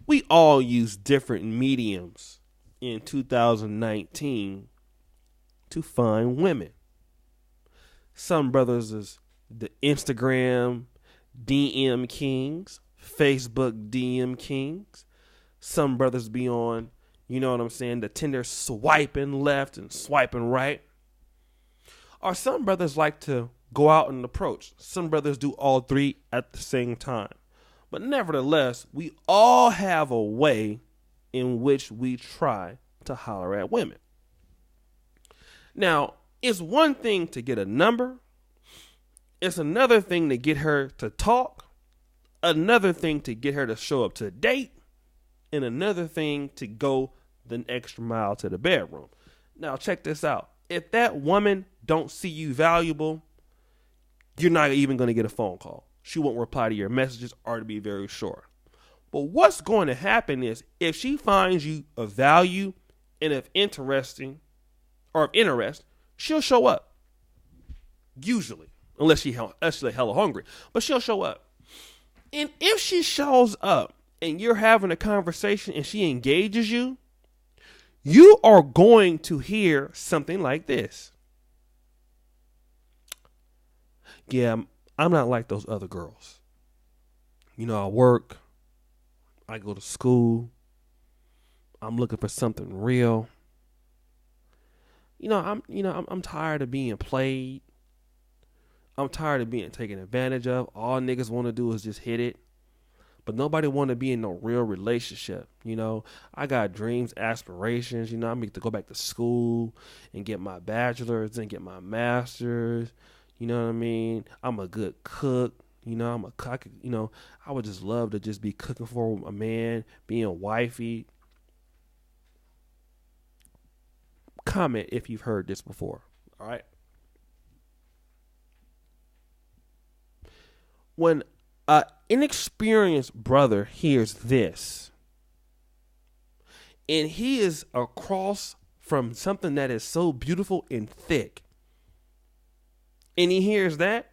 We all use different mediums in 2019 to find women. Some brothers is the Instagram DM kings, Facebook DM kings. Some brothers be on, you know what I'm saying, the Tinder swiping left and swiping right. Or some brothers like to go out and approach. Some brothers do all three at the same time. But nevertheless, we all have a way in which we try to holler at women. Now, it's one thing to get a number. It's another thing to get her to talk. Another thing to get her to show up to date. And another thing to go the extra mile to the bedroom. Now, check this out. If that woman don't see you valuable, you're not even going to get a phone call. She won't reply to your messages, or to be very sure. But what's going to happen is if she finds you of value and of interest, she'll show up. Usually, unless she's hella hungry, but she'll show up. And if she shows up and you're having a conversation and she engages you, you are going to hear something like this. Yeah, I'm not like those other girls. You know, I work, I go to school, I'm looking for something real. I'm tired of being played. I'm tired of being taken advantage of. All niggas want to do is just hit it. But nobody want to be in no real relationship. I got dreams, aspirations. I need to go back to school and get my bachelor's and get my master's. You know what I mean? I'm a good cook. I'm a cook. I would just love to just be cooking for a man, being wifey. Comment if you've heard this before. All right. When an inexperienced brother hears this, and he is across from something that is so beautiful and thick, and he hears that,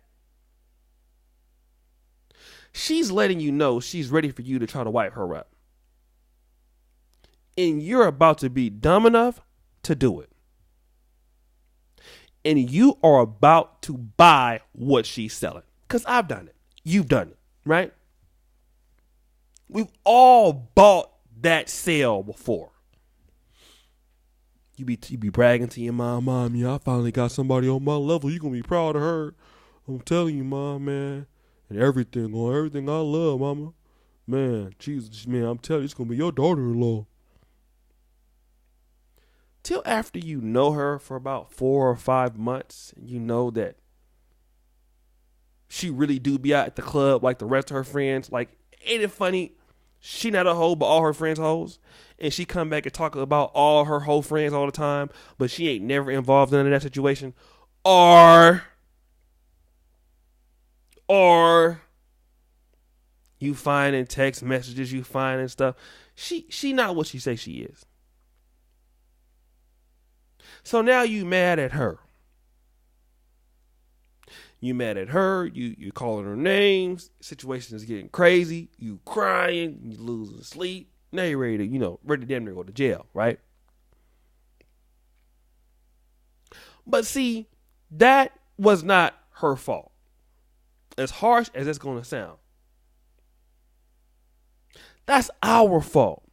she's letting you know she's ready for you to try to wipe her up. And you're about to be dumb enough to do it. And you are about to buy what she's selling. Because I've done it. You've done it, right? We've all bought that sale before. You be bragging to your mom, yeah, I finally got somebody on my level. You gonna be proud of her. I'm telling you, mom, man. And everything I love, mama. Man, Jesus, man, I'm telling you, it's gonna be your daughter-in-law. Till after you know her for about 4 or 5 months, and you know that she really do be out at the club like the rest of her friends. Like, ain't it funny? She not a hoe, but all her friends hoes. And she come back and talk about all her hoe friends all the time, but she ain't never involved in that situation. Or you find in text messages, you find and stuff. She not what she say she is. So now you mad at her. You mad at her, you calling her names, situation is getting crazy, you crying, you losing sleep. Now you're ready to, ready to damn near go to jail, right? But see, that was not her fault. As harsh as it's going to sound. That's our fault.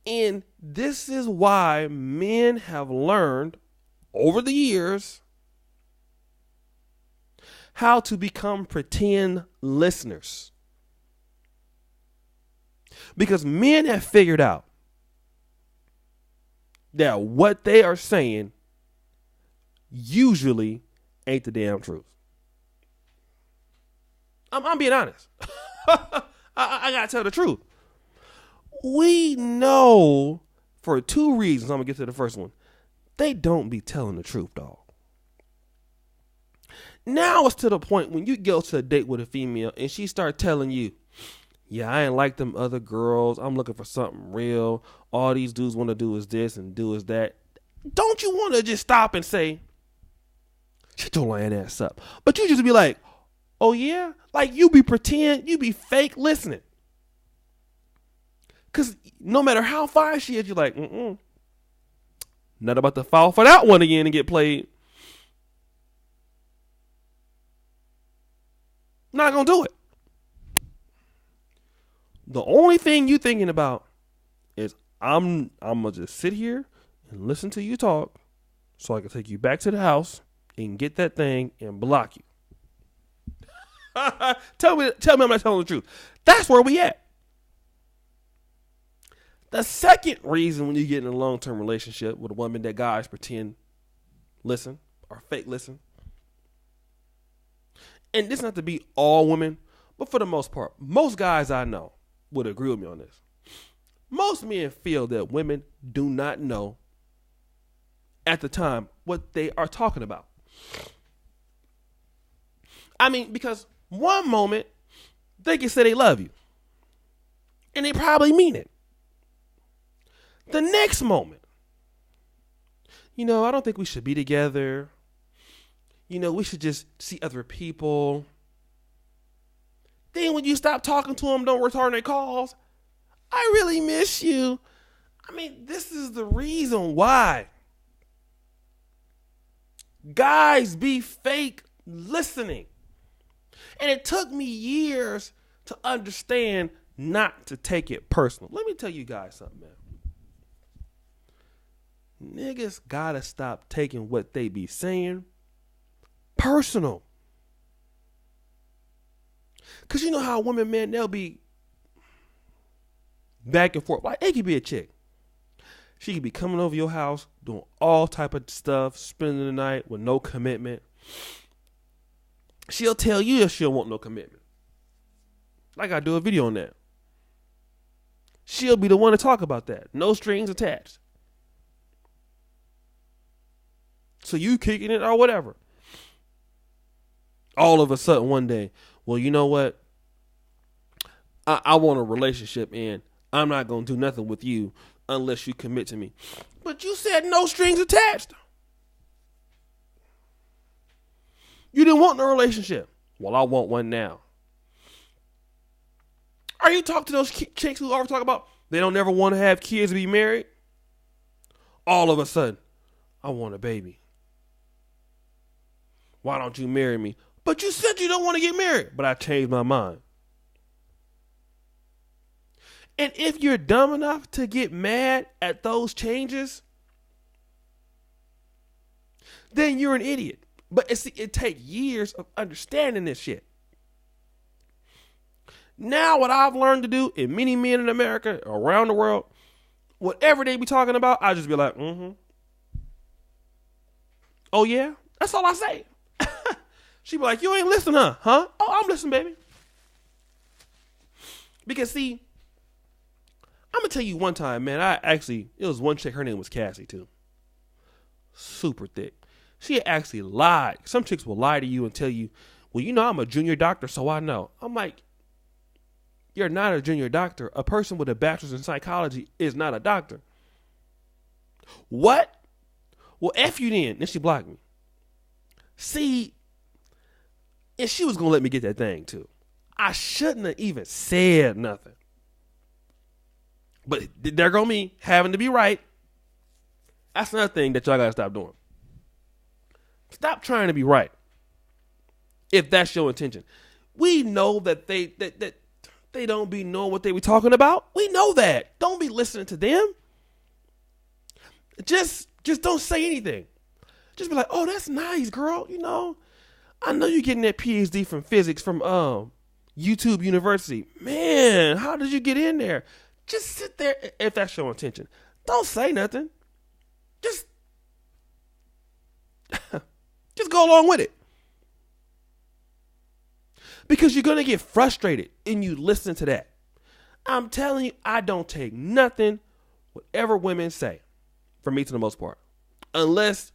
And this is why men have learned over the years how to become pretend listeners. Because men have figured out that what they are saying usually ain't the damn truth. I'm being honest. I gotta tell the truth. We know for 2 reasons. I'm gonna get to the first one. They don't be telling the truth, dog. Now it's to the point when you go to a date with a female and she start telling you, yeah, I ain't like them other girls. I'm looking for something real. All these dudes want to do is this and do is that. Don't you want to just stop and say, shut your lying ass up? But you just be like, Oh yeah? Like you be pretend, you be fake listening. Cause no matter how fine she is, you're like, not about to fall for that one again and get played. Not gonna do it. The only thing you thinking about is I'm gonna just sit here and listen to you talk so I can take you back to the house and get that thing and block you. Tell me I'm not telling the truth. That's where we at. The second reason when you get in a long-term relationship with a woman that guys pretend listen or fake listen, and this not to be all women, but for the most part, most guys I know would agree with me on this. Most men feel that women do not know at the time what they are talking about. I mean, because one moment they can say they love you, and they probably mean it. The next moment, I don't think we should be together. We should just see other people. Then when you stop talking to them, don't return their calls. I really miss you. I mean, this is the reason why guys be fake listening. And it took me years to understand not to take it personal. Let me tell you guys something, man. Niggas gotta stop taking what they be saying personal. Cause you know how women, man, they'll be back and forth. Like, it could be a chick. She could be coming over your house, doing all type of stuff, spending the night with no commitment. She'll tell you that she'll want no commitment. Like I do a video on that. She'll be the one to talk about that. No strings attached. So you kicking it or whatever. All of a sudden one day, well, you know what? I want a relationship and I'm not going to do nothing with you unless you commit to me. But you said no strings attached. You didn't want no relationship. Well, I want one now. Are you talking to those chicks who always talk about they don't ever want to have kids to be married? All of a sudden, I want a baby. Why don't you marry me? But you said you don't want to get married. But I changed my mind. And if you're dumb enough to get mad at those changes, then you're an idiot. But it takes years of understanding this shit. Now what I've learned to do, and many men in America, around the world, whatever they be talking about, I just be like, Oh yeah? That's all I say. She be like, you ain't listening, huh? Oh, I'm listening, baby. Because see, I'm going to tell you one time, man, it was one chick, her name was Cassie too. Super thick. She had actually lied. Some chicks will lie to you and tell you, well, I'm a junior doctor, so I know. I'm like, you're not a junior doctor. A person with a bachelor's in psychology is not a doctor. What? Well, F you then. Then she blocked me. See, and she was going to let me get that thing too. I shouldn't have even said nothing. But there go me having to be right. That's another thing that y'all got to stop doing. Stop trying to be right. If that's your intention. We know that they don't be knowing what they be talking about. We know that. Don't be listening to them. Just don't say anything. Just be like, oh, that's nice, girl. I know you're getting that PhD from physics from YouTube University. Man, how did you get in there? Just sit there if that's your intention. Don't say nothing. Just go along with it. Because you're going to get frustrated and you listen to that. I'm telling you, I don't take nothing, whatever women say, from me to the most part. Unless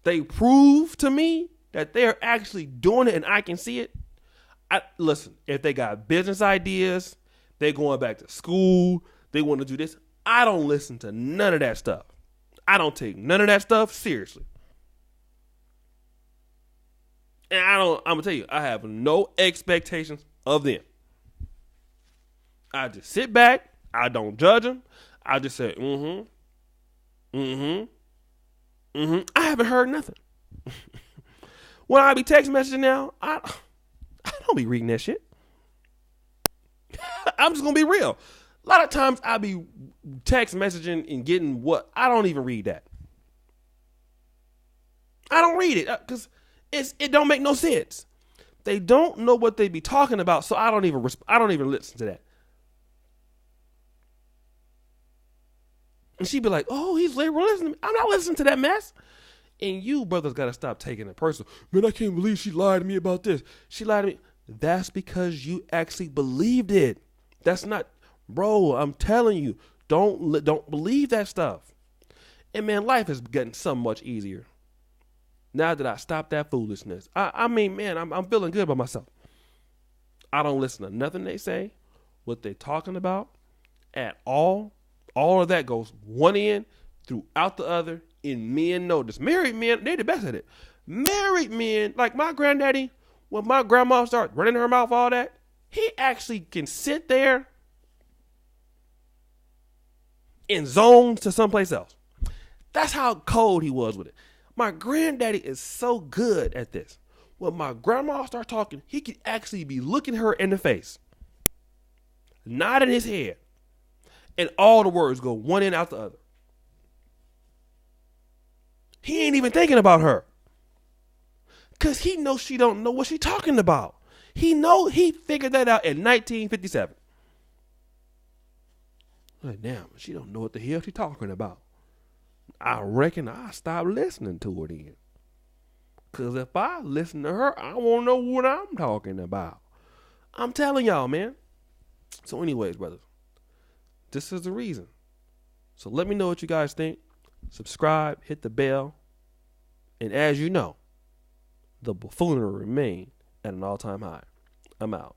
they prove to me that they're actually doing it and I can see it. Listen, if they got business ideas, they're going back to school, they want to do this, I don't listen to none of that stuff. I don't take none of that stuff seriously. And I'm going to tell you, I have no expectations of them. I just sit back. I don't judge them. I just say, I haven't heard nothing. When I be text messaging now, I don't be reading that shit. I'm just going to be real. A lot of times I be text messaging and getting what? I don't even read that. I don't read it because it don't make no sense. They don't know what they be talking about, so I don't even listen to that. And she be like, "Oh, he's liberal listening." I'm not listening to that mess. And you brothers got to stop taking it personal. Man, I can't believe she lied to me about this. She lied to me. That's because you actually believed it. That's not, bro. I'm telling you, don't believe that stuff. And man, life has gotten so much easier now that I stopped that foolishness. I mean, man, I'm feeling good about myself. I don't listen to nothing they say, what they talking about at all. All of that goes one end throughout the other, and men know this. Married men, they're the best at it. Married men, like my granddaddy, when my grandma started running her mouth, all that, he actually can sit there and zone to someplace else. That's how cold he was with it. My granddaddy is so good at this. When my grandma starts talking, he could actually be looking her in the face, nodding his head, and all the words go one end out the other. He ain't even thinking about her. Because he knows she don't know what she talking about. He figured that out in 1957. Like, damn, she don't know what the hell she talking about. I reckon I'll stop listening to her then. Because if I listen to her, I won't know what I'm talking about. I'm telling y'all, man. So anyways, brothers, this is the reason. So let me know what you guys think. Subscribe, hit the bell. And as you know, the buffoonery remain at an all-time high. I'm out.